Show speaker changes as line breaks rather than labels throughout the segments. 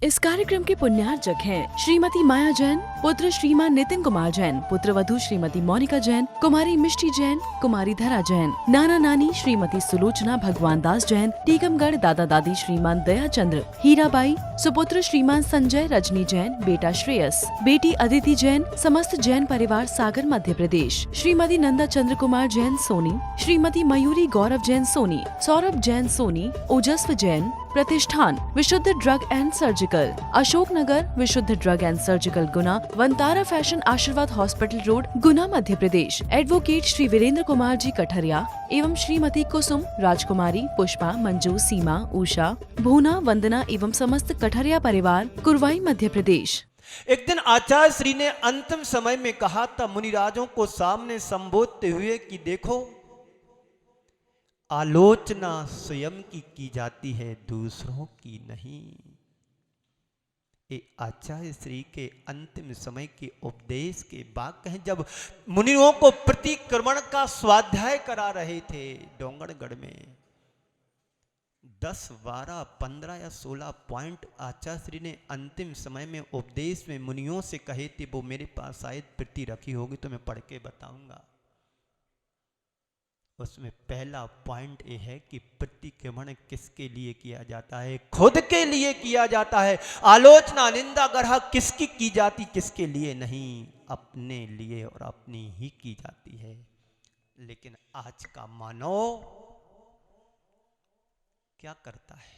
इस कार्यक्रम के पुण्यार्चक हैं श्रीमती माया जैन, पुत्र श्रीमान नितिन कुमार जैन, पुत्र वधू श्रीमती मोनिका जैन, कुमारी मिष्टी जैन, कुमारी धरा जैन, नाना नानी श्रीमती सुलोचना भगवान दास जैन, टीकमगढ़ दादा दादी श्रीमान दया चंद्र, हीराबाई, सुपुत्र श्रीमान संजय रजनी जैन, बेटा श्रेयस, बेटी अदिति जैन, समस्त जैन परिवार सागर मध्य प्रदेश, श्रीमती नंदा चंद्र कुमार जैन सोनी, श्रीमती मयूरी गौरव जैन सोनी, सौरभ जैन सोनी, ओजस्व जैन, प्रतिष्ठान विशुद्ध drug and surgical, Ashok Nagar विशुद्ध drug and surgical Guna, Vantara fashion आशीर्वाद हॉस्पिटल रोड गुना मध्य प्रदेश, एडवोकेट श्री वीरेंद्र कुमार जी कठरिया एवं श्रीमती कुसुम, राजकुमारी, पुष्पा, मंजू, सीमा, उषा, भूना, वंदना एवं समस्त कठरिया परिवार कुरवाई मध्य प्रदेश।
एक दिन आचार्य श्री ने अंतिम समय में कहा था मुनिराजों को सामने संबोधते हुए कि देखो, आलोचना स्वयं की जाती है, दूसरों की नहीं। ये आचार्य श्री के अंतिम समय के उपदेश के वाक्य हैं, जब मुनियों को प्रतिक्रमण का स्वाध्याय करा रहे थे डोंगरगढ़ में। 10, 12, 15 या 16 पॉइंट आचार्य श्री ने अंतिम समय में उपदेश में मुनियों से कहे थे। वो मेरे पास शायद प्रति रखी होगी तो मैं पढ़ के बताऊंगा। उसमें पहला पॉइंट ये है कि प्रतिक्रमण किसके लिए किया जाता है? खुद के लिए किया जाता है। आलोचना, निंदा, गढ़ा किसकी की जाती, किसके लिए नहीं, अपने लिए और अपनी ही की जाती है। लेकिन आज का मानव क्या करता है?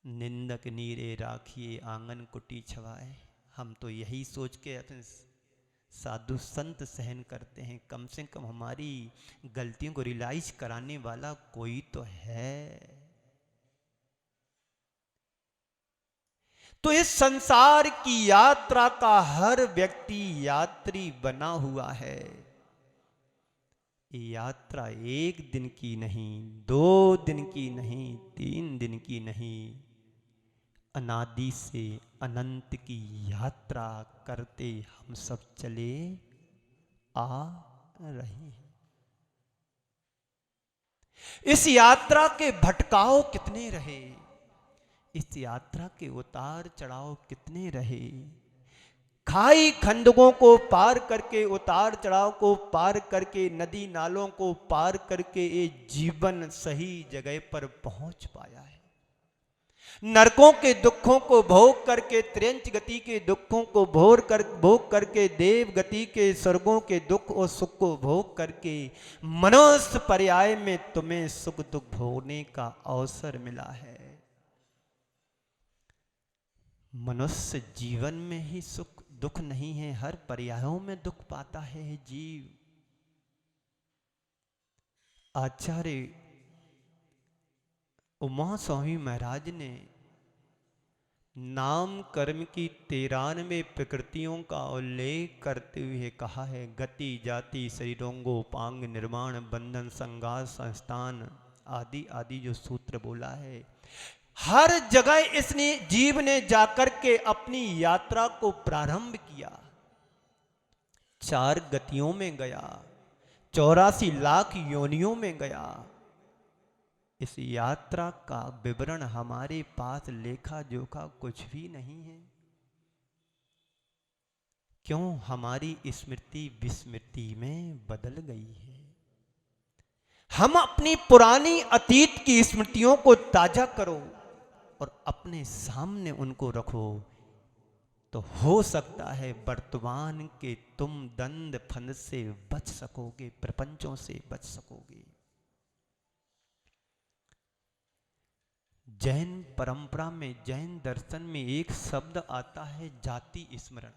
निंदक नीरे राखिए आंगन कुटी छवाए। हम तो यही सोच के अपने साधु संत सहन करते हैं, कम से कम हमारी गलतियों को रियलाइज कराने वाला कोई तो है। तो इस संसार की यात्रा का हर व्यक्ति यात्री बना हुआ है। ये यात्रा 1 दिन की नहीं, 2 दिन की नहीं, 3 दिन की नहीं, अनादि से अनंत की यात्रा करते हम सब चले आ रहे हैं। इस यात्रा के भटकाव कितने रहे, इस यात्रा के उतार चढ़ाव कितने रहे। खाई खंडकों को पार करके, उतार चढ़ाव को पार करके, नदी नालों को पार करके ये जीवन सही जगह पर पहुंच पाया है। नरकों के दुखों को भोग करके, त्रियंच गति के दुखों को भोग करके, देव गति के स्वर्गों के दुख और सुख को भोग करके, मनुष्य पर्याय में तुम्हें सुख दुख भोगने का अवसर मिला है। मनुष्य जीवन में ही सुख दुख नहीं है, हर पर्यायों में दुख पाता है जीव। आचार्य उमा स्वामी महाराज ने नाम कर्म की 93 प्रकृतियों का उल्लेख करते हुए कहा है, गति जाति शरीरोंगो पांग निर्माण बंधन संघात संस्थान आदि आदि जो सूत्र बोला है, हर जगह इसने जीव ने जाकर के अपनी यात्रा को प्रारंभ किया। 4 गतियों में गया, 84 लाख योनियों में गया। इस यात्रा का विवरण हमारे पास लेखा जोखा कुछ भी नहीं है। क्यों? हमारी स्मृति विस्मृति में बदल गई है। हम अपनी पुरानी अतीत की स्मृतियों को ताजा करो और अपने सामने उनको रखो, तो हो सकता है वर्तमान के तुम दंड फंद से बच सकोगे, प्रपंचों से बच सकोगे। जैन परंपरा में, जैन दर्शन में एक शब्द आता है जाति स्मरण।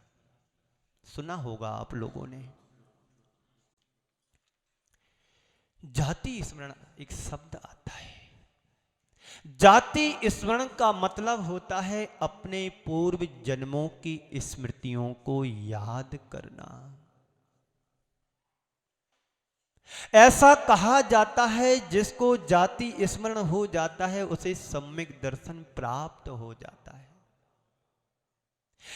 सुना होगा आप लोगों ने। जाति स्मरण एक शब्द आता है। जाति स्मरण का मतलब होता है अपने पूर्व जन्मों की स्मृतियों को याद करना। ऐसा कहा जाता है जिसको जाति स्मरण हो जाता है उसे सम्यक दर्शन प्राप्त हो जाता है।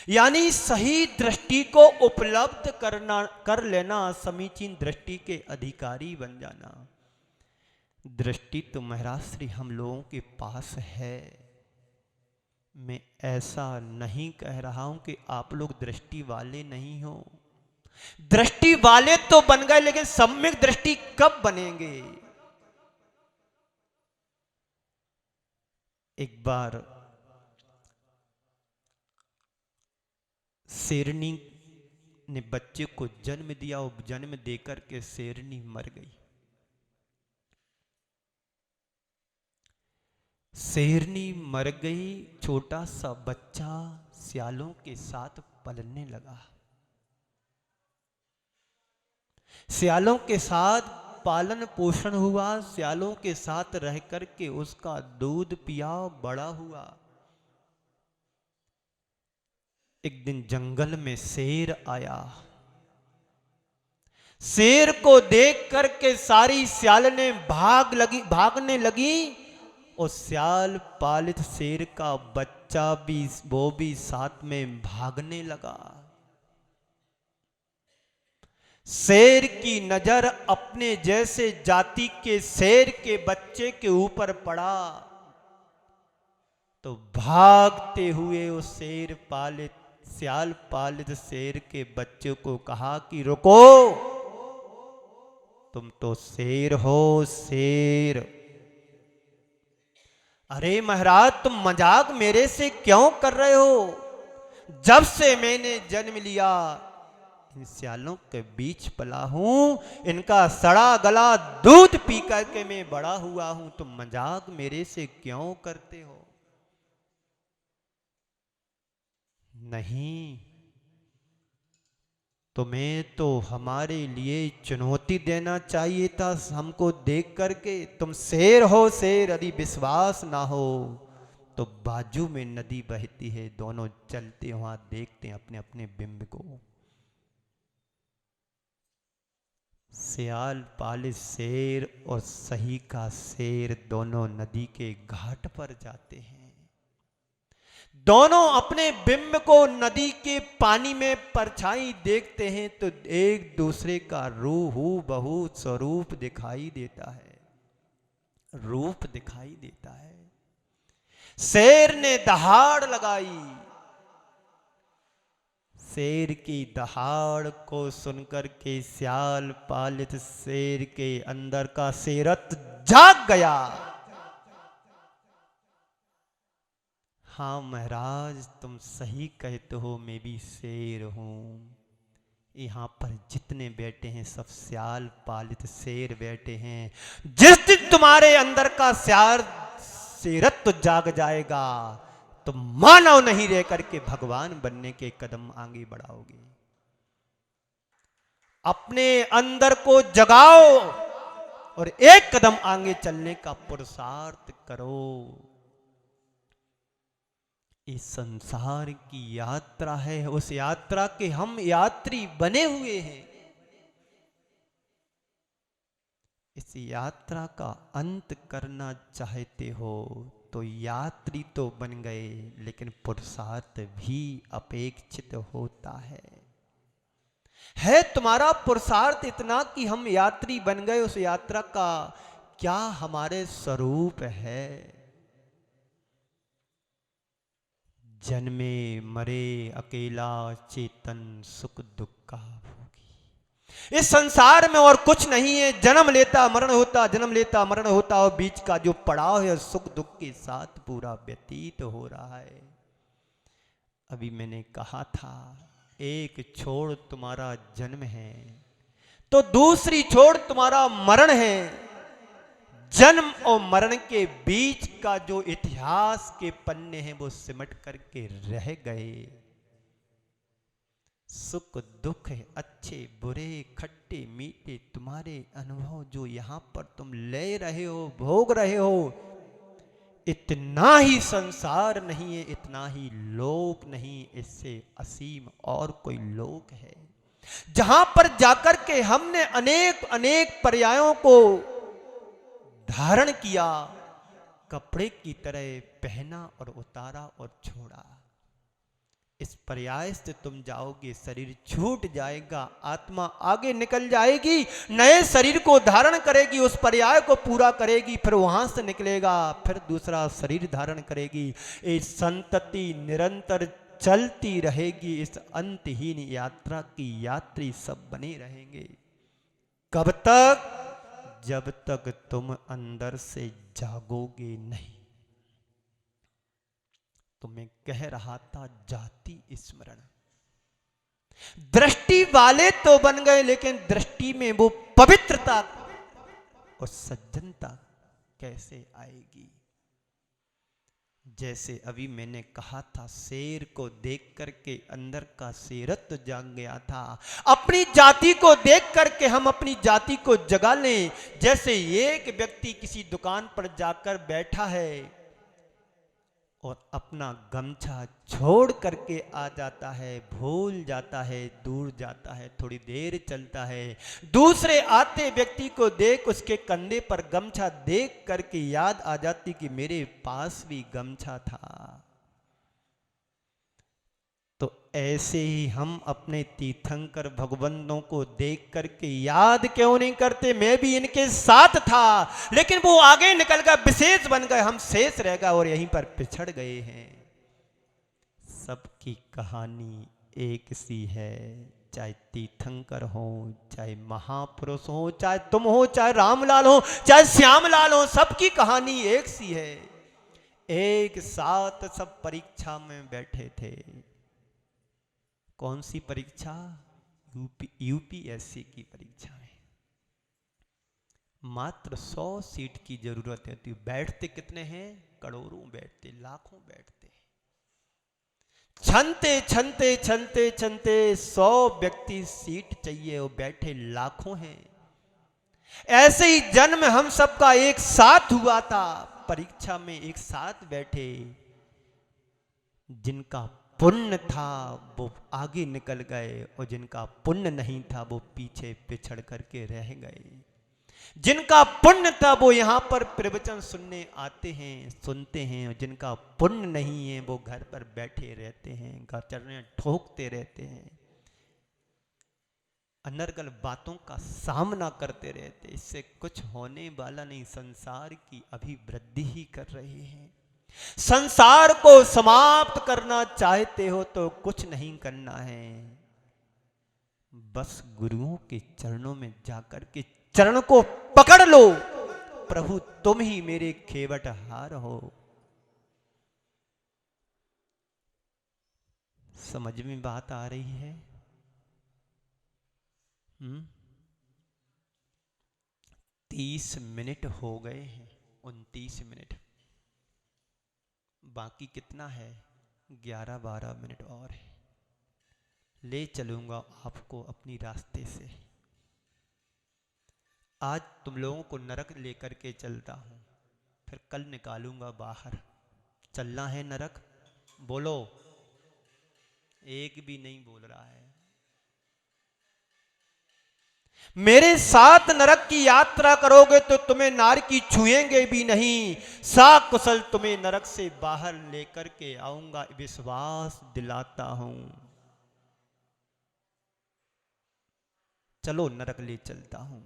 यानी सही दृष्टि को उपलब्ध कर लेना, समीचीन दृष्टि के अधिकारी बन जाना। दृष्टि तो महाराज श्री हम लोगों के पास है, मैं ऐसा नहीं कह रहा हूं कि आप लोग दृष्टि वाले नहीं हो। दृष्टि वाले तो बन गए, लेकिन सम्यक दृष्टि कब बनेंगे? एक बार शेरनी ने बच्चे को जन्म दिया और जन्म देकर के शेरनी मर गई। शेरनी मर गई, छोटा सा बच्चा सियालों के साथ पलने लगा। सियालों के साथ पालन पोषण हुआ, सियालों के साथ रह करके उसका दूध पिया, बड़ा हुआ। एक दिन जंगल में शेर आया। शेर को देख करके सारी सियालने भागने लगी और सियाल पालित शेर का बच्चा भी, वो भी साथ में भागने लगा। शेर की नजर अपने जैसे जाति के शेर के बच्चे के ऊपर पड़ा तो भागते हुए उस सियाल पालित शेर के बच्चे को कहा कि रुको, तुम तो शेर हो, शेर। अरे महाराज, तुम मजाक मेरे से क्यों कर रहे हो? जब से मैंने जन्म लिया इन सियालों के बीच पला हूं, इनका सड़ा गला दूध पी करके मैं बड़ा हुआ हूं, तुम मजाक मेरे से क्यों करते हो? नहीं, तुम्हें तो हमारे लिए चुनौती देना चाहिए था हमको देख करके। तुम शेर हो, शेर। यदि विश्वास ना हो तो बाजू में नदी बहती है, दोनों चलते वहां देखते हैं अपने अपने बिंब को। सियाल पालित शेर और सही का शेर दोनों नदी के घाट पर जाते हैं। दोनों अपने बिंब को नदी के पानी में परछाई देखते हैं तो एक दूसरे का हूबहू स्वरूप दिखाई देता है, रूप दिखाई देता है। शेर ने दहाड़ लगाई। शेर की दहाड़ को सुनकर के सियाल पालित शेर के अंदर का शेरत्व जाग गया। हाँ महाराज, तुम सही कहते हो, मैं भी शेर हूं। यहाँ पर जितने बैठे हैं सब सियाल पालित शेर बैठे हैं। जिस दिन तुम्हारे अंदर का शेरत्व जाग जाएगा तो मानव नहीं रह करके भगवान बनने के कदम आगे बढ़ाओगे। अपने अंदर को जगाओ और एक कदम आगे चलने का पुरुषार्थ करो। इस संसार की यात्रा है, उस यात्रा के हम यात्री बने हुए हैं। इस यात्रा का अंत करना चाहते हो तो यात्री तो बन गए, लेकिन पुरुषार्थ भी अपेक्षित होता है तुम्हारा पुरुषार्थ इतना कि हम यात्री बन गए, उस यात्रा का क्या हमारे स्वरूप है? जन्मे मरे अकेला चेतन सुख दुख का भोगी। इस संसार में और कुछ नहीं है। जन्म लेता मरण होता, जन्म लेता मरण होता, और बीच का जो पड़ाव है सुख दुख के साथ पूरा व्यतीत हो रहा है। अभी मैंने कहा था, एक छोड़ तुम्हारा जन्म है तो दूसरी छोड़ तुम्हारा मरण है। जन्म और मरण के बीच का जो इतिहास के पन्ने हैं वो सिमट करके रह गए। सुख दुख अच्छे बुरे खट्टे मीठे तुम्हारे अनुभव जो यहां पर तुम ले रहे हो, भोग रहे हो, इतना ही संसार नहीं है, इतना ही लोक नहीं, इससे असीम और कोई लोक है जहां पर जाकर के हमने अनेक अनेक पर्यायों को धारण किया, कपड़े की तरह पहना और उतारा और छोड़ा। इस पर्याय से तुम जाओगे, शरीर छूट जाएगा, आत्मा आगे निकल जाएगी, नए शरीर को धारण करेगी, उस पर्याय को पूरा करेगी, फिर वहां से निकलेगा, फिर दूसरा शरीर धारण करेगी। ये संतति निरंतर चलती रहेगी। इस अंतहीन यात्रा की यात्री सब बने रहेंगे। कब तक? जब तक तुम अंदर से जागोगे नहीं। तो मैं कह रहा था, जाति स्मरण। दृष्टि वाले तो बन गए, लेकिन दृष्टि में वो पवित्रता और सज्जनता कैसे आएगी? जैसे अभी मैंने कहा था, शेर को देख करके अंदर का शेरत्व जाग गया था। अपनी जाति को देख करके हम अपनी जाति को जगा लें। जैसे एक व्यक्ति किसी दुकान पर जाकर बैठा है और अपना गमछा छोड़ करके आ जाता है, भूल जाता है, दूर जाता है, थोड़ी देर चलता है, दूसरे आते व्यक्ति को देख उसके कंधे पर गमछा देख करके याद आ जाती कि मेरे पास भी गमछा था। तो ऐसे ही हम अपने तीर्थंकर भगवंतों को देख करके याद क्यों नहीं करते? मैं भी इनके साथ था, लेकिन वो आगे निकल गए, विशेष बन गए, हम शेष रह गए और यहीं पर पिछड़ गए हैं। सबकी कहानी एक सी है, चाहे तीर्थंकर हो, चाहे महापुरुष हो, चाहे तुम हो, चाहे रामलाल हो, चाहे श्यामलाल हो, सबकी कहानी एक सी है। एक साथ सब परीक्षा में बैठे थे। कौन सी परीक्षा? यूपीएससी की परीक्षा में। मात्र 100 सीट की जरूरत है, तो बैठते कितने हैं? करोड़ों बैठते, लाखों बैठते। छनते छनते छनते छनते 100 व्यक्ति सीट चाहिए और बैठे लाखों हैं। ऐसे ही जन्म हम सबका एक साथ हुआ था, परीक्षा में एक साथ बैठे। जिनका पुण्य था वो आगे निकल गए और जिनका पुण्य नहीं था वो पीछे पिछड़ करके रह गए। जिनका पुण्य था वो यहाँ पर प्रवचन सुनने आते हैं, सुनते हैं, और जिनका पुण्य नहीं है वो घर पर बैठे रहते हैं, गचरने ठोकते रहते हैं, अनर्गल बातों का सामना करते रहते। इससे कुछ होने वाला नहीं, संसार की अभिवृद्धि ही कर रहे हैं। संसार को समाप्त करना चाहते हो तो कुछ नहीं करना है, बस गुरुओं के चरणों में जाकर के चरण को पकड़ लो। प्रभु तुम ही मेरे खेवटहार हो। समझ में बात आ रही है? 30 मिनट हो गए हैं, 29 मिनट बाकी। कितना है? 11-12 मिनट और है। ले चलूंगा आपको अपनी रास्ते से। आज तुम लोगों को नरक लेकर के चलता हूं, फिर कल निकालूंगा बाहर। चलना है नरक? बोलो। एक भी नहीं बोल रहा है। मेरे साथ नरक की यात्रा करोगे तो तुम्हें नारकी छुएंगे भी नहीं। साकुशल तुम्हें नरक से बाहर लेकर के आऊंगा, विश्वास दिलाता हूं। चलो नरक ले चलता हूं।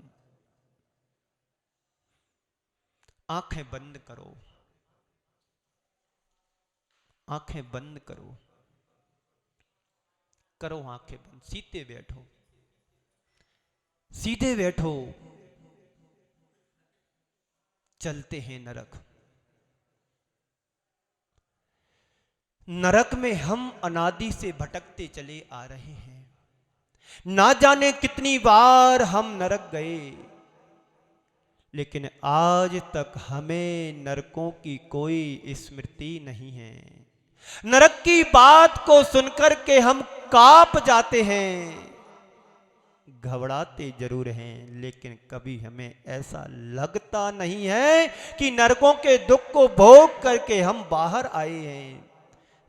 आंखें बंद करो, आंखें बंद करो, करो आंखें बंद। सीधे बैठो, सीधे बैठो। चलते हैं नरक। नरक में हम अनादि से भटकते चले आ रहे हैं। ना जाने कितनी बार हम नरक गए, लेकिन आज तक हमें नरकों की कोई स्मृति नहीं है। नरक की बात को सुनकर के हम कांप जाते हैं, घबराते जरूर हैं, लेकिन कभी हमें ऐसा लगता नहीं है कि नरकों के दुख को भोग करके हम बाहर आए हैं।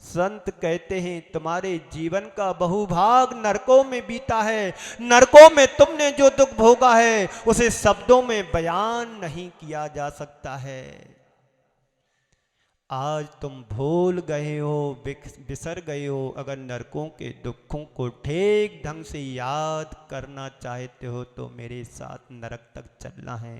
संत कहते हैं तुम्हारे जीवन का बहुभाग नरकों में बीता है। नरकों में तुमने जो दुख भोगा है उसे शब्दों में बयान नहीं किया जा सकता है। आज तुम भूल गए हो, बिसर गए हो। अगर नरकों के दुखों को ठीक ढंग से याद करना चाहते हो तो मेरे साथ नरक तक चलना है।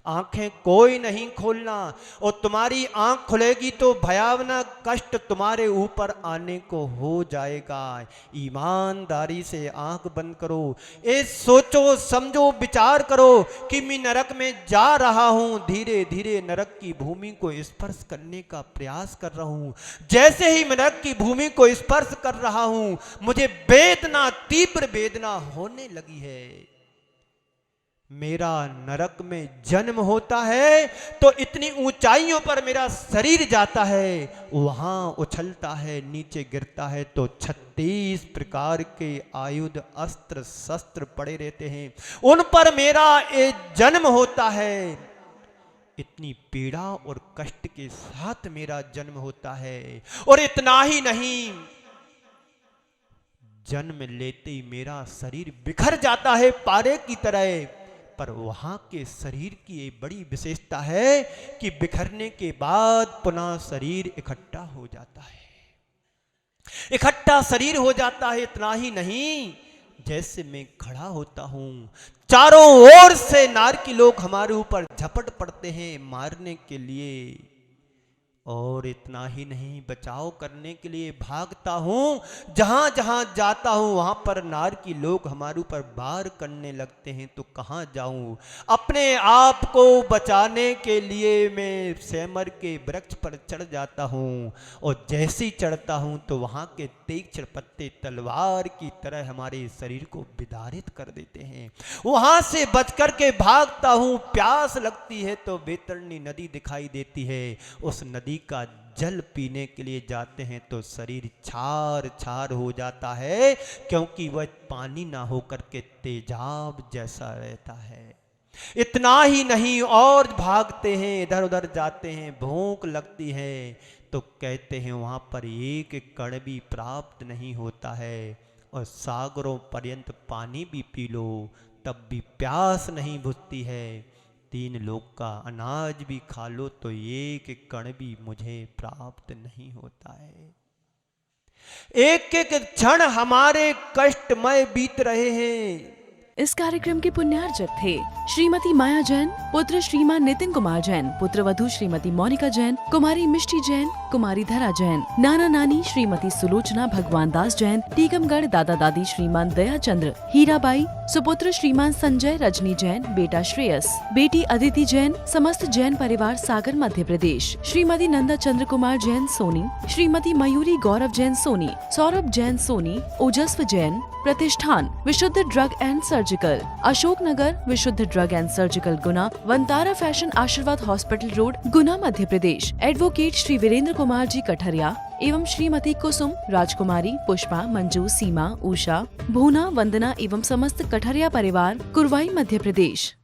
आंखें कोई नहीं खोलना, और तुम्हारी आंख खुलेगी तो भयावना कष्ट तुम्हारे ऊपर आने को हो जाएगा। ईमानदारी से आंख बंद करो, ये सोचो समझो विचार करो कि मैं नरक में जा रहा हूं। धीरे धीरे नरक की भूमि को स्पर्श करने का प्रयास कर रहा हूं। जैसे ही मैं नरक की भूमि को स्पर्श कर रहा हूं, मुझे वेदना, तीव्र वेदना होने लगी है। मेरा नरक में जन्म होता है तो इतनी ऊंचाइयों पर मेरा शरीर जाता है, वहां उछलता है, नीचे गिरता है तो 36 प्रकार के आयुध, अस्त्र शस्त्र पड़े रहते हैं, उन पर मेरा ये जन्म होता है। इतनी पीड़ा और कष्ट के साथ मेरा जन्म होता है। और इतना ही नहीं, जन्म लेते ही मेरा शरीर बिखर जाता है पारे की तरह। पर वहां के शरीर की एक बड़ी विशेषता है कि बिखरने के बाद पुनः शरीर इकट्ठा हो जाता है, इकट्ठा शरीर हो जाता है। इतना ही नहीं, जैसे मैं खड़ा होता हूं, चारों ओर से नार की लोग हमारे ऊपर झपट पड़ते हैं मारने के लिए। और इतना ही नहीं, बचाव करने के लिए भागता हूं, जहां जहां जाता हूं वहां पर नार की लोग हमारे ऊपर वार करने लगते हैं तो कहां जाऊं। अपने आप को बचाने के लिए मैं सेमर के वृक्ष पर चढ़ जाता हूं, और जैसे ही चढ़ता हूं तो वहां के तीक्ष्ण पत्ते तलवार की तरह हमारे शरीर को विदारित कर देते हैं। वहां से बच करके भागता हूं, प्यास लगती है तो बैतरणी नदी दिखाई देती है, उस नदी का जल पीने के लिए जाते हैं तो शरीर छार छार हो जाता है, क्योंकि वह पानी ना होकर के तेजाब जैसा रहता है। इतना ही नहीं, और भागते हैं, इधर उधर जाते हैं, भूख लगती है तो कहते हैं वहां पर एक कण भी प्राप्त नहीं होता है, और सागरों पर्यंत पानी भी पी लो तब भी प्यास नहीं बुझती है। 3 लोक का अनाज भी खा लो तो एक कण भी मुझे प्राप्त नहीं होता है। एक एक क्षण हमारे कष्टमय बीत रहे हैं।
इस कार्यक्रम के पुण्यार्जक थे श्रीमती माया जैन, पुत्र श्रीमान नितिन कुमार जैन, पुत्र वधू श्रीमती मोनिका जैन, कुमारी मिष्टी जैन, कुमारी धरा जैन, नाना नानी श्रीमती सुलोचना भगवान दास जैन, टीकमगढ़ दादा दादी श्रीमान दया चंद्र, हीराबाई, सुपुत्र श्रीमान संजय रजनी जैन, बेटा श्रेयस, बेटी अदिति जैन, समस्त जैन परिवार सागर मध्य प्रदेश, श्रीमती नंदा चंद्र कुमार जैन सोनी, श्रीमती मयूरी गौरव जैन सोनी, सौरभ जैन सोनी, ओजस्व जैन, प्रतिष्ठान विशुद्ध drug and surgical, Ashok Nagar विशुद्ध drug and surgical Guna, Vantara fashion आशीर्वाद हॉस्पिटल रोड गुना मध्य प्रदेश, एडवोकेट श्री वीरेंद्र कुमार जी कठरिया एवं श्रीमती कुसुम, राजकुमारी, पुष्पा, मंजू, सीमा, उषा, भूना, वंदना एवं समस्त कठरिया परिवार कुरवाई मध्य प्रदेश।